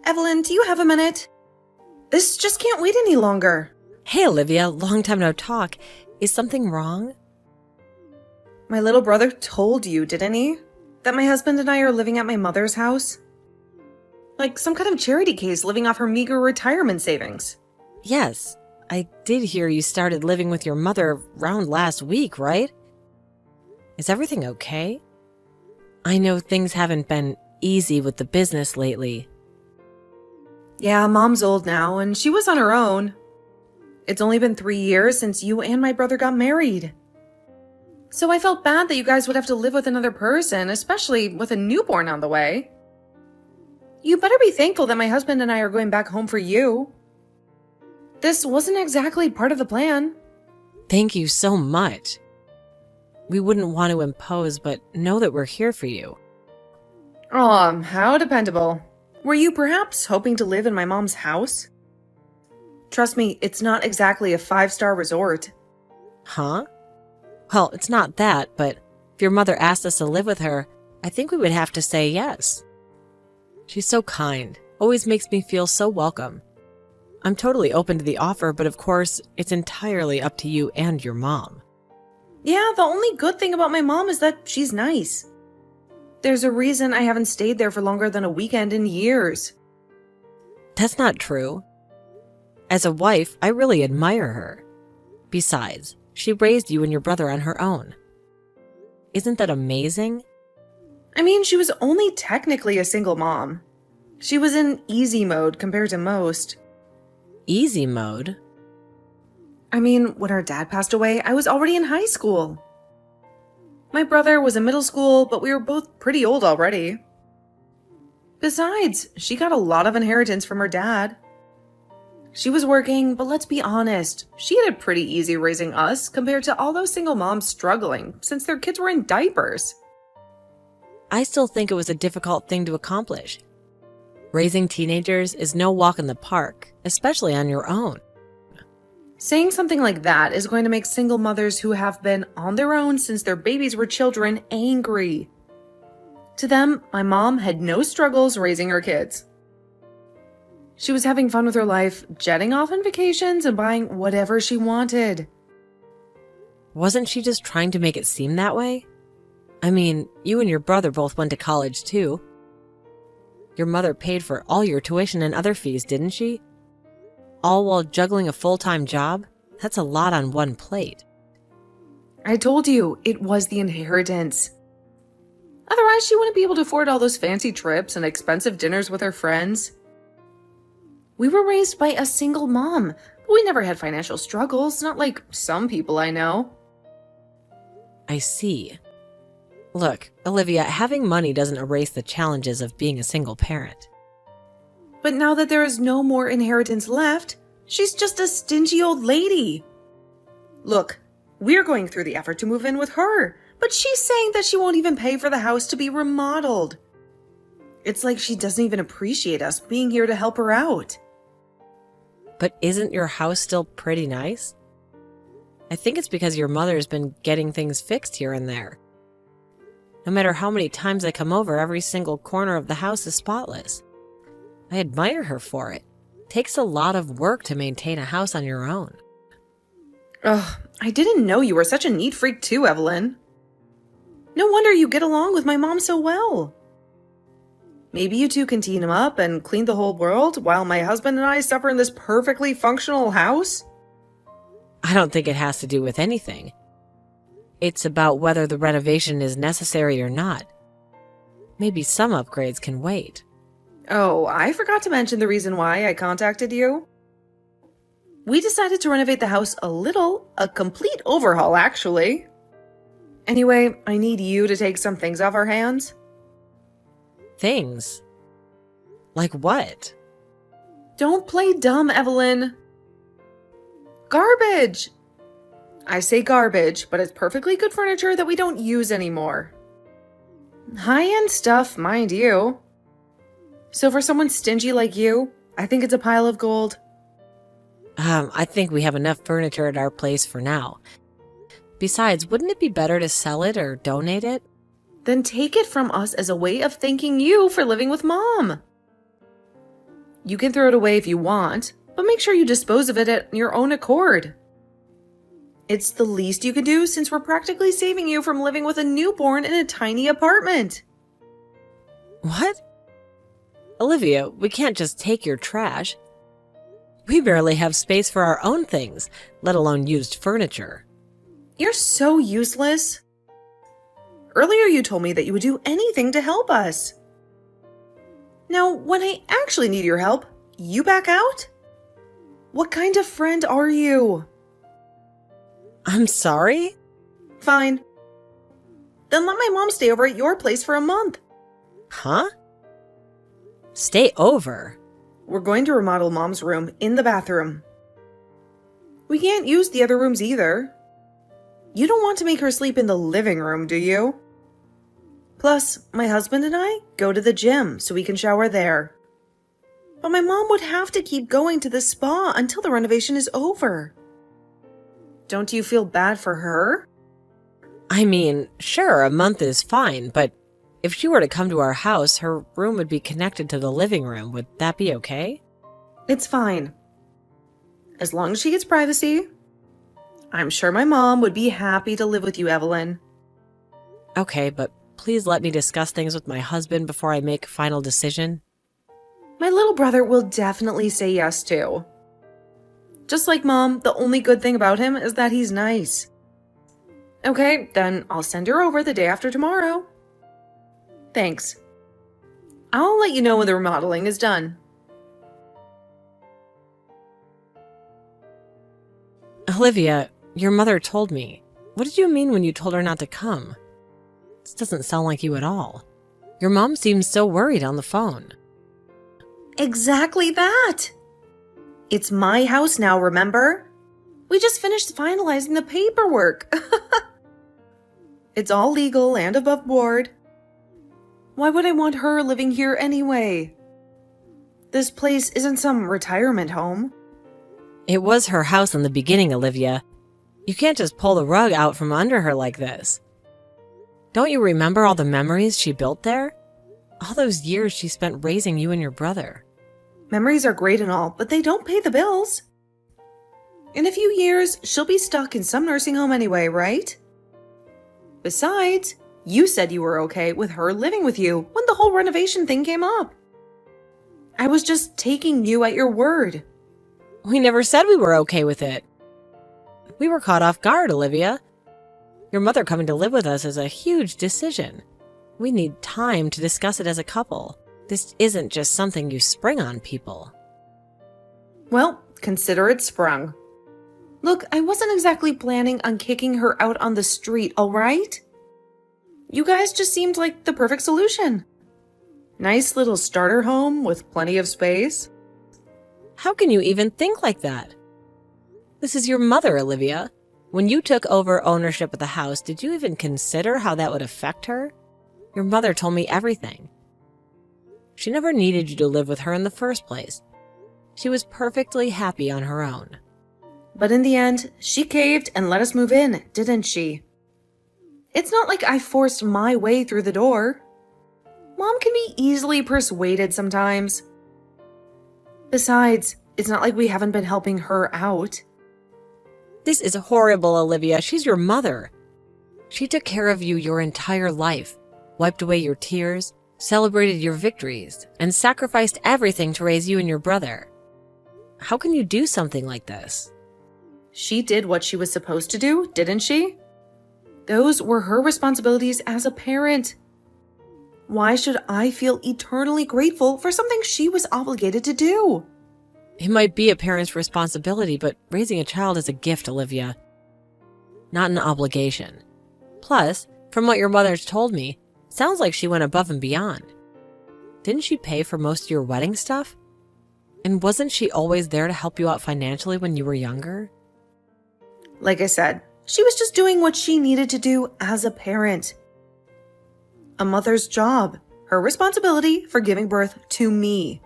Evelyn, do you have a minute? This just can't wait any longer. Hey, Olivia, long time no talk. Is something wrong? My little brother told you, didn't he? That my husband and I are living at my mother's house? Like some kind of charity case living off her meager retirement savings. Yes, I did hear you started living with your mother around last week, right? Is everything okay? I know things haven't been easy with the business lately. Yeah, Mom's old now, and she was on her own. It's only been 3 years since you and my brother got married. So I felt bad that you guys would have to live with another person, especially with a newborn on the way. You better be thankful that my husband and I are going back home for you. This wasn't exactly part of the plan. Thank you so much. We wouldn't want to impose, but know that we're here for you. Aw, how dependable. Were you perhaps hoping to live in my mom's house? Trust me, it's not exactly a 5-star resort. Huh? Well, it's not that, but if your mother asked us to live with her, I think we would have to say yes. She's so kind, always makes me feel so welcome. I'm totally open to the offer, but of course, it's entirely up to you and your mom. Yeah, the only good thing about my mom is that she's nice. There's a reason I haven't stayed there for longer than a weekend in years. That's not true. As a wife, I really admire her. Besides, she raised you and your brother on her own. Isn't that amazing? I mean, she was only technically a single mom. She was in easy mode compared to most. Easy mode? I mean, when her dad passed away, I was already in high school. My brother was in middle school, but we were both pretty old already. Besides, she got a lot of inheritance from her dad. She was working, but let's be honest, she had it pretty easy raising us compared to all those single moms struggling since their kids were in diapers. I still think it was a difficult thing to accomplish. Raising teenagers is no walk in the park, especially on your own. Saying something like that is going to make single mothers who have been on their own since their babies were children angry. To them, my mom had no struggles raising her kids. She was having fun with her life, jetting off on vacations and buying whatever she wanted. Wasn't she just trying to make it seem that way? I mean, you and your brother both went to college too. Your mother paid for all your tuition and other fees, didn't she? All while juggling a full-time job? That's a lot on one plate. I told you, it was the inheritance. Otherwise, she wouldn't be able to afford all those fancy trips and expensive dinners with her friends. We were raised by a single mom, but we never had financial struggles, not like some people I know. I see. Look, Olivia, having money doesn't erase the challenges of being a single parent. But now that there is no more inheritance left, she's just a stingy old lady. Look, we're going through the effort to move in with her, but she's saying that she won't even pay for the house to be remodeled. It's like she doesn't even appreciate us being here to help her out. But isn't your house still pretty nice? I think it's because your mother's been getting things fixed here and there. No matter how many times I come over, every single corner of the house is spotless. I admire her for it. Takes a lot of work to maintain a house on your own. Ugh, I didn't know you were such a neat freak too, Evelyn. No wonder you get along with my mom so well. Maybe you two can team up and clean the whole world while my husband and I suffer in this perfectly functional house? I don't think it has to do with anything. It's about whether the renovation is necessary or not. Maybe some upgrades can wait. Oh, I forgot to mention the reason why I contacted you. We decided to renovate the house a complete overhaul actually. Anyway, I need you to take some things off our hands. Things? Like what? Don't play dumb, Evelyn. Garbage! I say garbage, but it's perfectly good furniture that we don't use anymore. High-end stuff, mind you. So for someone stingy like you, I think it's a pile of gold. I think we have enough furniture at our place for now. Besides, wouldn't it be better to sell it or donate it? Then take it from us as a way of thanking you for living with Mom. You can throw it away if you want, but make sure you dispose of it at your own accord. It's the least you can do since we're practically saving you from living with a newborn in a tiny apartment. What? Olivia, we can't just take your trash. We barely have space for our own things, let alone used furniture. You're so useless. Earlier you told me that you would do anything to help us. Now, when I actually need your help, you back out? What kind of friend are you? I'm sorry? Fine. Then let my mom stay over at your place for a month. Huh? Stay over? We're going to remodel Mom's room in the bathroom. We can't use the other rooms either. You don't want to make her sleep in the living room, do you? Plus, my husband and I go to the gym so we can shower there. But my mom would have to keep going to the spa until the renovation is over. Don't you feel bad for her? I mean, sure, a month is fine, but if she were to come to our house, her room would be connected to the living room. Would that be okay? It's fine. As long as she gets privacy. I'm sure my mom would be happy to live with you, Evelyn. Okay, but please let me discuss things with my husband before I make a final decision. My little brother will definitely say yes too. Just like Mom, the only good thing about him is that he's nice. Okay, then I'll send her over the day after tomorrow. Thanks. I'll let you know when the remodeling is done. Olivia, your mother told me. What did you mean when you told her not to come? This doesn't sound like you at all. Your mom seems so worried on the phone. Exactly that! It's my house now, remember? We just finished finalizing the paperwork. It's all legal and above board. Why would I want her living here anyway? This place isn't some retirement home. It was her house in the beginning, Olivia. You can't just pull the rug out from under her like this. Don't you remember all the memories she built there? All those years she spent raising you and your brother. Memories are great and all, but they don't pay the bills. In a few years, she'll be stuck in some nursing home anyway, right? Besides, you said you were okay with her living with you when the whole renovation thing came up. I was just taking you at your word. We never said we were okay with it. We were caught off guard, Olivia. Your mother coming to live with us is a huge decision. We need time to discuss it as a couple. This isn't just something you spring on people. Well, consider it sprung. Look, I wasn't exactly planning on kicking her out on the street, all right? You guys just seemed like the perfect solution. Nice little starter home with plenty of space. How can you even think like that? This is your mother, Olivia. When you took over ownership of the house, did you even consider how that would affect her? Your mother told me everything. She never needed you to live with her in the first place. She was perfectly happy on her own. But in the end, she caved and let us move in, didn't she? It's not like I forced my way through the door. Mom can be easily persuaded sometimes. Besides, it's not like we haven't been helping her out. This is horrible, Olivia. She's your mother. She took care of you your entire life, wiped away your tears, celebrated your victories, and sacrificed everything to raise you and your brother. How can you do something like this? She did what she was supposed to do, didn't she? Those were her responsibilities as a parent. Why should I feel eternally grateful for something she was obligated to do? It might be a parent's responsibility, but raising a child is a gift, Olivia. Not an obligation. Plus, from what your mother's told me, sounds like she went above and beyond. Didn't she pay for most of your wedding stuff? And wasn't she always there to help you out financially when you were younger? Like I said, she was just doing what she needed to do as a parent. A mother's job, her responsibility for giving birth to me.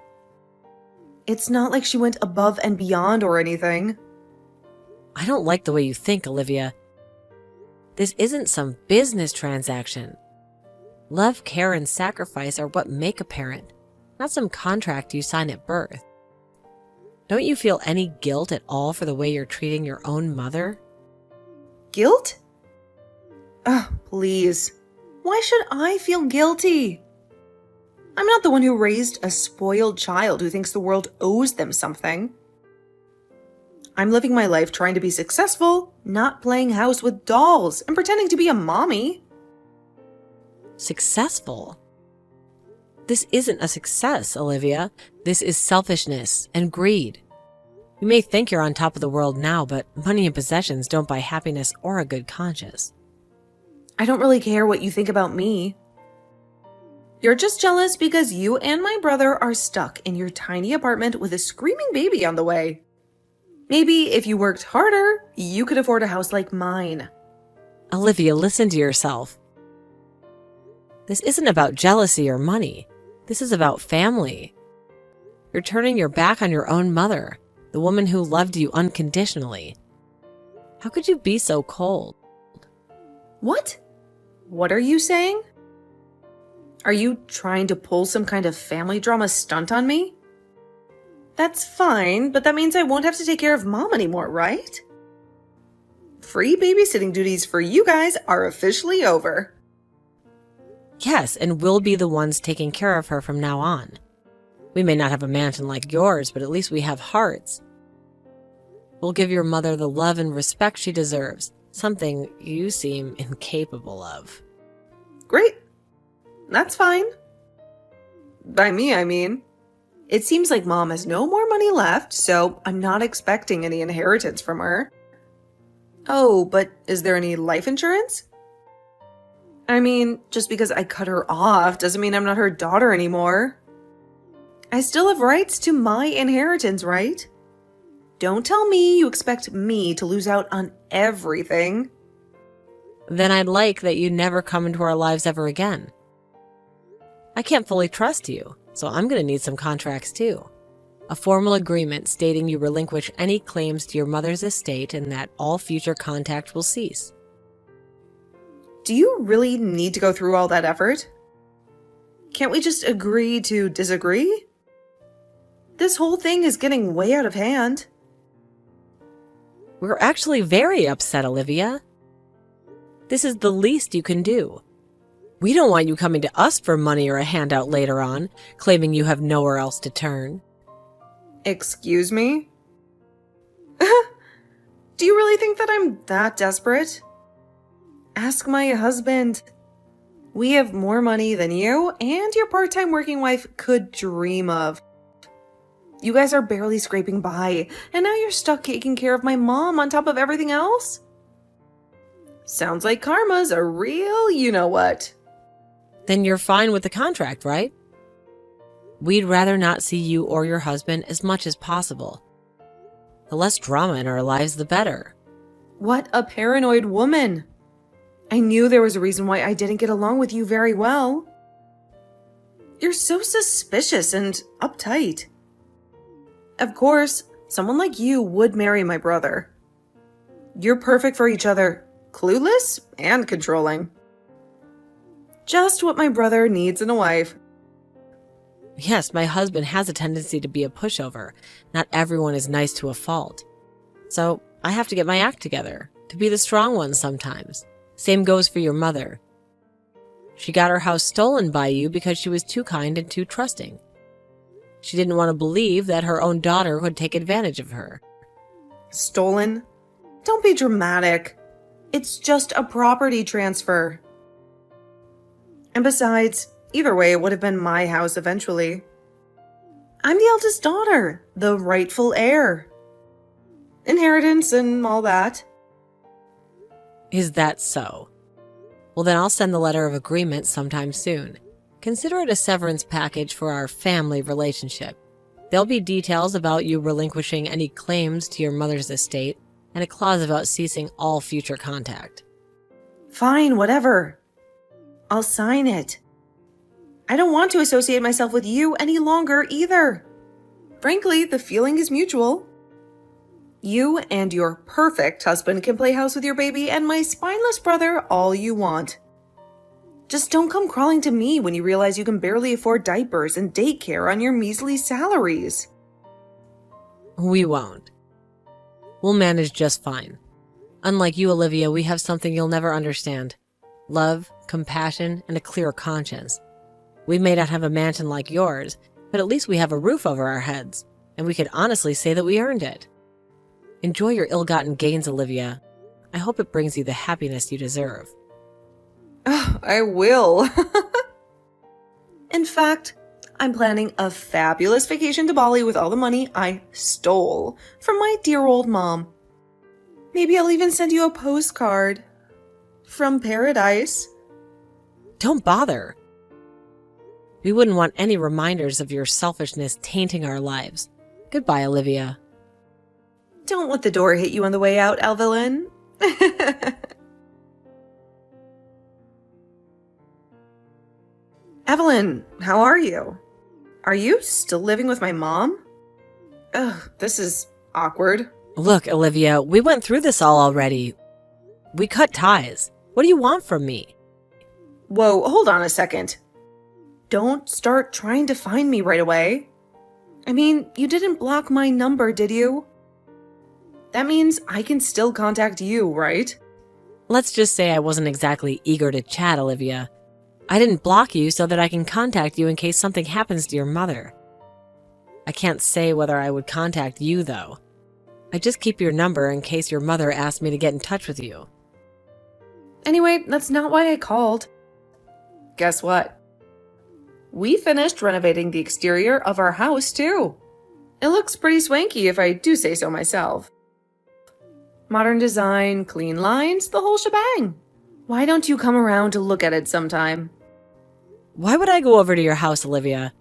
It's not like she went above and beyond or anything. I don't like the way you think, Olivia. This isn't some business transaction. Love, care, and sacrifice are what make a parent, not some contract you sign at birth. Don't you feel any guilt at all for the way you're treating your own mother? Guilt? Ugh, please. Why should I feel guilty? I'm not the one who raised a spoiled child who thinks the world owes them something. I'm living my life trying to be successful, not playing house with dolls and pretending to be a mommy. Successful? This isn't a success, Olivia. This is selfishness and greed. You may think you're on top of the world now, but money and possessions don't buy happiness or a good conscience. I don't really care what you think about me. You're just jealous because you and my brother are stuck in your tiny apartment with a screaming baby on the way. Maybe if you worked harder, you could afford a house like mine. Olivia, listen to yourself. This isn't about jealousy or money. This is about family. You're turning your back on your own mother, the woman who loved you unconditionally. How could you be so cold? What? What are you saying? Are you trying to pull some kind of family drama stunt on me? That's fine, but that means I won't have to take care of Mom anymore, right? Free babysitting duties for you guys are officially over. Yes, and we'll be the ones taking care of her from now on. We may not have a mansion like yours, but at least we have hearts. We'll give your mother the love and respect she deserves, something you seem incapable of. Great. That's fine. By me, I mean. It seems like Mom has no more money left, so I'm not expecting any inheritance from her. Oh, but is there any life insurance? I mean, just because I cut her off doesn't mean I'm not her daughter anymore. I still have rights to my inheritance, right? Don't tell me you expect me to lose out on everything. Then I'd like that you never come into our lives ever again. I can't fully trust you, so I'm going to need some contracts too. A formal agreement stating you relinquish any claims to your mother's estate and that all future contact will cease. Do you really need to go through all that effort? Can't we just agree to disagree? This whole thing is getting way out of hand. We're actually very upset, Olivia. This is the least you can do. We don't want you coming to us for money or a handout later on, claiming you have nowhere else to turn. Excuse me? Do you really think that I'm that desperate? Ask my husband. We have more money than you and your part-time working wife could dream of. You guys are barely scraping by, and now you're stuck taking care of my mom on top of everything else? Sounds like karma's a real you-know-what. Then you're fine with the contract, right? We'd rather not see you or your husband as much as possible. The less drama in our lives, the better. What a paranoid woman. I knew there was a reason why I didn't get along with you very well. You're so suspicious and uptight. Of course, someone like you would marry my brother. You're perfect for each other, clueless and controlling. Just what my brother needs in a wife. Yes, my husband has a tendency to be a pushover. Not everyone is nice to a fault. So I have to get my act together, to be the strong one sometimes. Same goes for your mother. She got her house stolen by you because she was too kind and too trusting. She didn't want to believe that her own daughter would take advantage of her. Stolen? Don't be dramatic. It's just a property transfer. And besides, either way, it would have been my house eventually. I'm the eldest daughter, the rightful heir. Inheritance and all that. Is that so? Well, then I'll send the letter of agreement sometime soon. Consider it a severance package for our family relationship. There'll be details about you relinquishing any claims to your mother's estate and a clause about ceasing all future contact. Fine, whatever. I'll sign it. I don't want to associate myself with you any longer either. Frankly, the feeling is mutual. You and your perfect husband can play house with your baby and my spineless brother all you want. Just don't come crawling to me when you realize you can barely afford diapers and daycare on your measly salaries. We won't. We'll manage just fine. Unlike you, Olivia, we have something you'll never understand. Love, compassion, and a clear conscience. We may not have a mansion like yours, but at least we have a roof over our heads, and we could honestly say that we earned it. Enjoy your ill-gotten gains, Olivia. I hope it brings you the happiness you deserve. Oh, I will. In fact, I'm planning a fabulous vacation to Bali with all the money I stole from my dear old mom. Maybe I'll even send you a postcard from paradise. Don't bother. We wouldn't want any reminders of your selfishness tainting our lives. Goodbye, Olivia. Don't let the door hit you on the way out, Evelyn. Evelyn, how are you? Are you still living with my mom? Ugh, this is awkward. Look, Olivia, we went through this all already. We cut ties. What do you want from me? Whoa, hold on a second. Don't start trying to find me right away. I mean, you didn't block my number, did you? That means I can still contact you, right? Let's just say I wasn't exactly eager to chat, Olivia. I didn't block you so that I can contact you in case something happens to your mother. I can't say whether I would contact you, though. I just keep your number in case your mother asked me to get in touch with you. Anyway, that's not why I called. Guess what? We finished renovating the exterior of our house, too. It looks pretty swanky if I do say so myself. Modern design, clean lines, the whole shebang. Why don't you come around to look at it sometime? Why would I go over to your house, Olivia?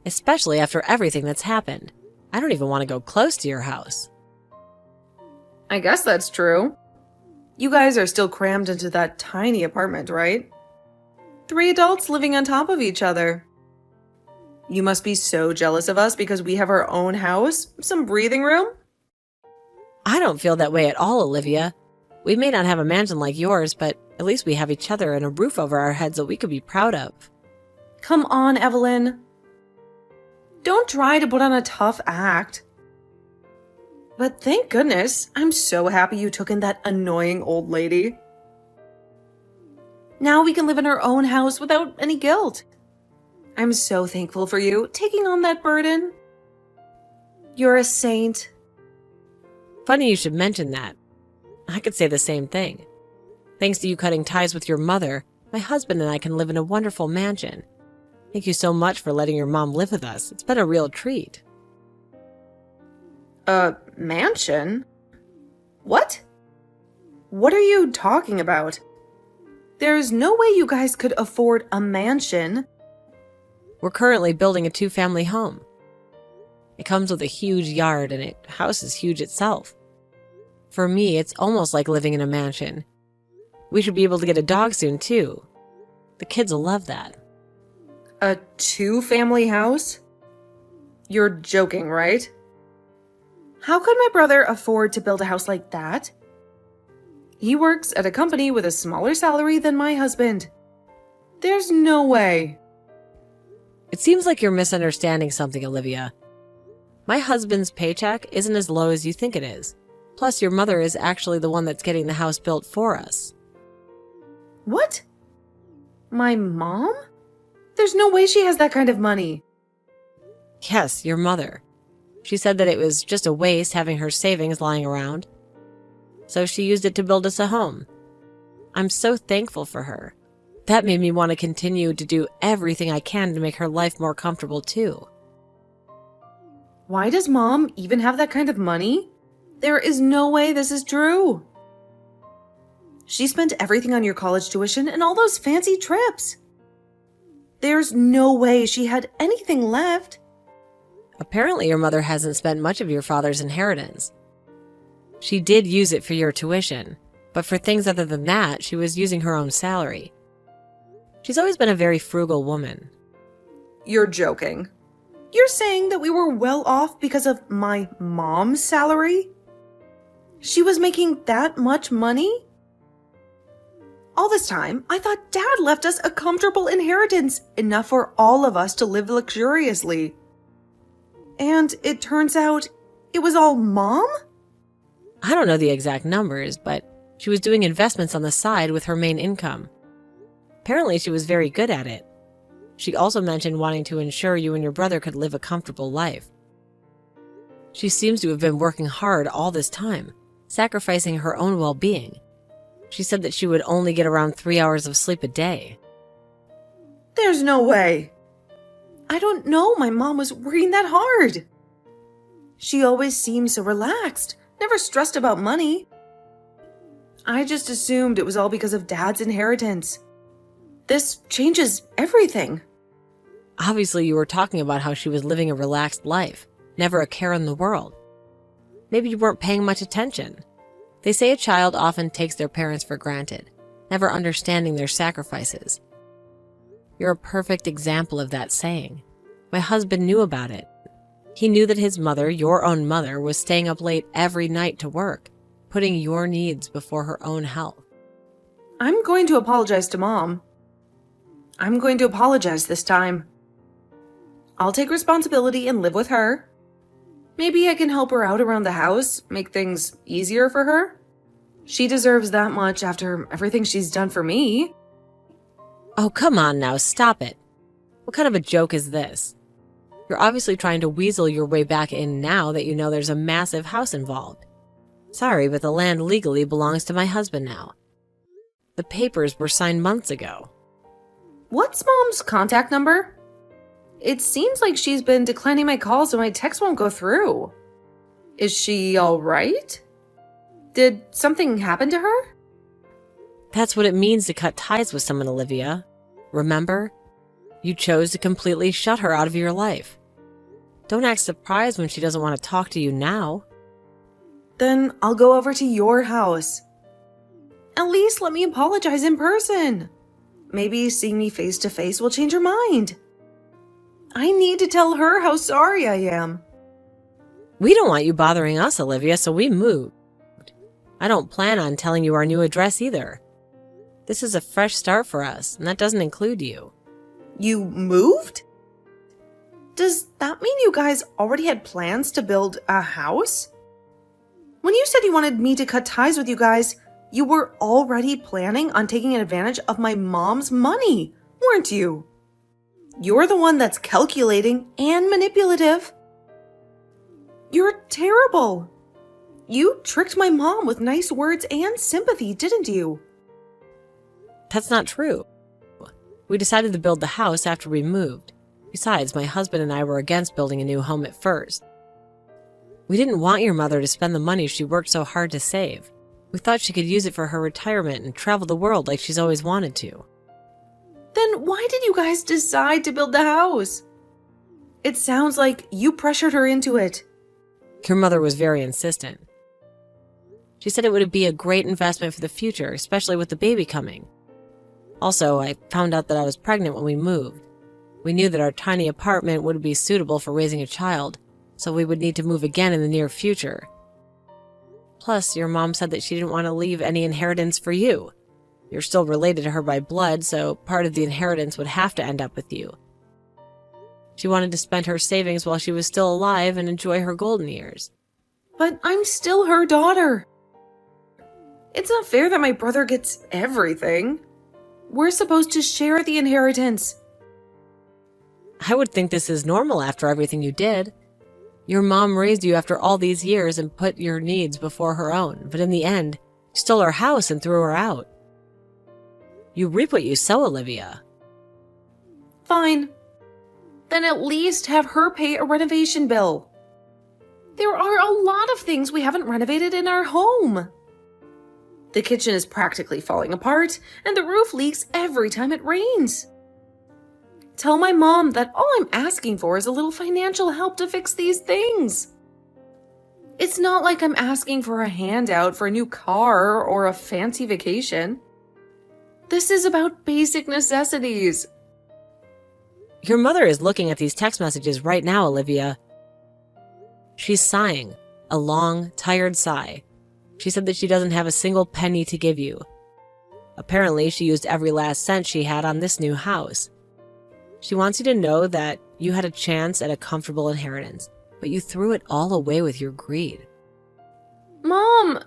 Especially after everything that's happened. I don't even want to go close to your house. I guess that's true. You guys are still crammed into that tiny apartment, right? 3 adults living on top of each other. You must be so jealous of us because we have our own house, some breathing room. I don't feel that way at all, Olivia. We may not have a mansion like yours, but at least we have each other and a roof over our heads that we could be proud of. Come on, Evelyn. Don't try to put on a tough act. But thank goodness, I'm so happy you took in that annoying old lady. Now we can live in our own house without any guilt. I'm so thankful for you taking on that burden. You're a saint. Funny you should mention that. I could say the same thing. Thanks to you cutting ties with your mother, my husband and I can live in a wonderful mansion. Thank you so much for letting your mom live with us. It's been a real treat. A mansion? What? What are you talking about? There's no way you guys could afford a mansion. We're currently building a 2-family home. It comes with a huge yard and the house is huge itself. For me, it's almost like living in a mansion. We should be able to get a dog soon, too. The kids will love that. A 2-family house? You're joking, right? How could my brother afford to build a house like that? He works at a company with a smaller salary than my husband. There's no way. It seems like you're misunderstanding something, Olivia. My husband's paycheck isn't as low as you think it is. Plus, your mother is actually the one that's getting the house built for us. What? My mom? There's no way she has that kind of money. Yes, your mother. She said that it was just a waste having her savings lying around. So she used it to build us a home. I'm so thankful for her. That made me want to continue to do everything I can to make her life more comfortable too. Why does Mom even have that kind of money? There is no way this is true. She spent everything on your college tuition and all those fancy trips. There's no way she had anything left. Apparently your mother hasn't spent much of your father's inheritance. She did use it for your tuition, but for things other than that, she was using her own salary. She's always been a very frugal woman. You're joking. You're saying that we were well off because of my mom's salary? She was making that much money? All this time, I thought Dad left us a comfortable inheritance, enough for all of us to live luxuriously. And it turns out It was all Mom? I don't know the exact numbers, but she was doing investments on the side with her main income. Apparently, she was very good at it. She also mentioned wanting to ensure you and your brother could live a comfortable life. She seems to have been working hard all this time, sacrificing her own well-being. She said that she would only get around 3 hours of sleep a day. There's no way. I don't know my mom was working that hard. She always seemed so relaxed, never stressed about money. I just assumed it was all because of Dad's inheritance. This changes everything. Obviously, you were talking about how she was living a relaxed life, never a care in the world. Maybe you weren't paying much attention. They say a child often takes their parents for granted, never understanding their sacrifices. You're a perfect example of that saying. My husband knew about it. He knew that his mother, your own mother, was staying up late every night to work, putting your needs before her own health. I'm going to apologize to Mom. I'm going to apologize this time. I'll take responsibility and live with her. Maybe I can help her out around the house, make things easier for her. She deserves that much after everything she's done for me. Oh, come on now, stop it. What kind of a joke is this? You're obviously trying to weasel your way back in now that you know there's a massive house involved. Sorry, but the land legally belongs to my husband now. The papers were signed months ago. What's Mom's contact number? It seems like she's been declining my calls so my texts won't go through. Is she all right? Did something happen to her? That's what it means to cut ties with someone, Olivia. Remember? You chose to completely shut her out of your life. Don't act surprised when she doesn't want to talk to you now. Then I'll go over to your house. At least let me apologize in person. Maybe seeing me face to face will change her mind. I need to tell her how sorry I am. We don't want you bothering us, Olivia, so we moved. I don't plan on telling you our new address either. This is a fresh start for us, and that doesn't include you. You moved? Does that mean you guys already had plans to build a house? When you said you wanted me to cut ties with you guys, you were already planning on taking advantage of my mom's money, weren't you? You're the one that's calculating and manipulative. You're terrible. You tricked my mom with nice words and sympathy, didn't you? That's not true. We decided to build the house after we moved. Besides, my husband and I were against building a new home at first. We didn't want your mother to spend the money she worked so hard to save. We thought she could use it for her retirement and travel the world like she's always wanted to. Then why did you guys decide to build the house? It sounds like you pressured her into it. Your mother was very insistent. She said it would be a great investment for the future, especially with the baby coming. Also, I found out that I was pregnant when we moved. We knew that our tiny apartment wouldn't be suitable for raising a child, so we would need to move again in the near future. Plus, your mom said that she didn't want to leave any inheritance for you. You're still related to her by blood, so part of the inheritance would have to end up with you. She wanted to spend her savings while she was still alive and enjoy her golden years. But I'm still her daughter. It's not fair that my brother gets everything. We're supposed to share the inheritance. I would think this is normal after everything you did. Your mom raised you after all these years and put your needs before her own, but in the end, you stole her house and threw her out. You reap what you sow, Olivia. Fine. Then at least have her pay a renovation bill. There are a lot of things we haven't renovated in our home. The kitchen is practically falling apart, and the roof leaks every time it rains. Tell my mom that all I'm asking for is a little financial help to fix these things. It's not like I'm asking for a handout for a new car or a fancy vacation. This is about basic necessities. Your mother is looking at these text messages right now, Olivia. She's sighing, a long, tired sigh. She said that she doesn't have a single penny to give you. Apparently, she used every last cent she had on this new house. She wants you to know that you had a chance at a comfortable inheritance, but you threw it all away with your greed. Mom!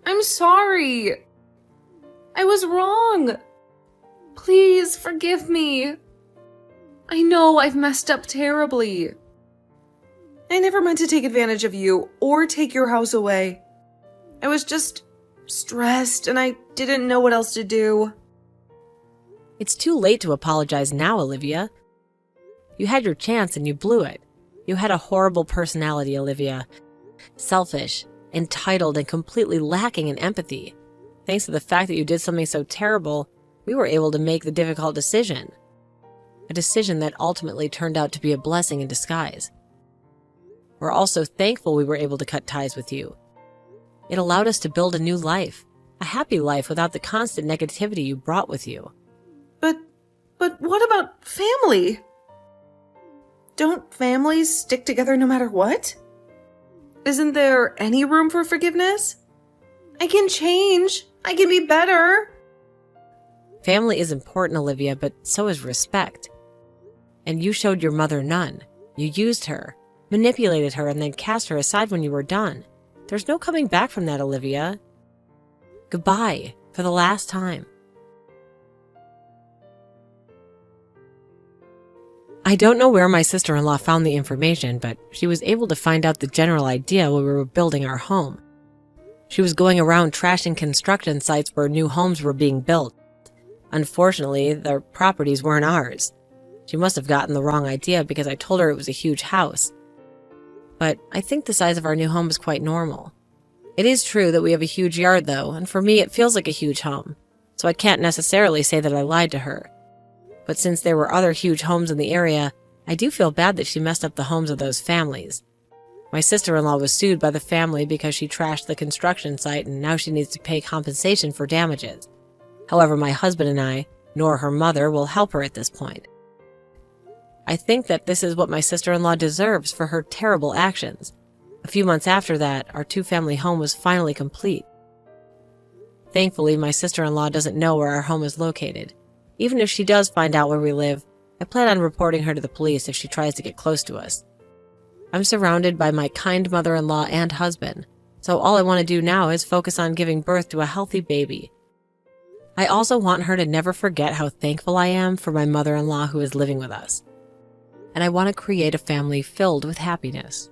I'm sorry. I was wrong. Please forgive me. I know I've messed up terribly. I never meant to take advantage of you or take your house away. I was just stressed and I didn't know what else to do. It's too late to apologize now, Olivia. You had your chance and you blew it. You had a horrible personality, Olivia. Selfish, entitled, and completely lacking in empathy. Thanks to the fact that you did something so terrible, we were able to make the difficult decision. A decision that ultimately turned out to be a blessing in disguise. We're also thankful we were able to cut ties with you. It allowed us to build a new life, a happy life without the constant negativity you brought with you. But what about family? Don't families stick together no matter what? Isn't there any room for forgiveness? I can change. I can be better. Family is important, Olivia, but so is respect. And you showed your mother none. You used her, manipulated her, and then cast her aside when you were done. There's no coming back from that, Olivia. Goodbye, for the last time. I don't know where my sister-in-law found the information, but she was able to find out the general idea when we were building our home. She was going around trashing construction sites where new homes were being built. Unfortunately, the properties weren't ours. She must have gotten the wrong idea because I told her it was a huge house. But I think the size of our new home is quite normal. It is true that we have a huge yard though, and for me it feels like a huge home, so I can't necessarily say that I lied to her. But since there were other huge homes in the area, I do feel bad that she messed up the homes of those families. My sister-in-law was sued by the family because she trashed the construction site and now she needs to pay compensation for damages. However, my husband and I, nor her mother, will help her at this point. I think that this is what my sister-in-law deserves for her terrible actions. A few months after that, our two-family home was finally complete. Thankfully, my sister-in-law doesn't know where our home is located. Even if she does find out where we live, I plan on reporting her to the police if she tries to get close to us. I'm surrounded by my kind mother-in-law and husband, so all I want to do now is focus on giving birth to a healthy baby. I also want her to never forget how thankful I am for my mother-in-law who is living with us. And I want to create a family filled with happiness.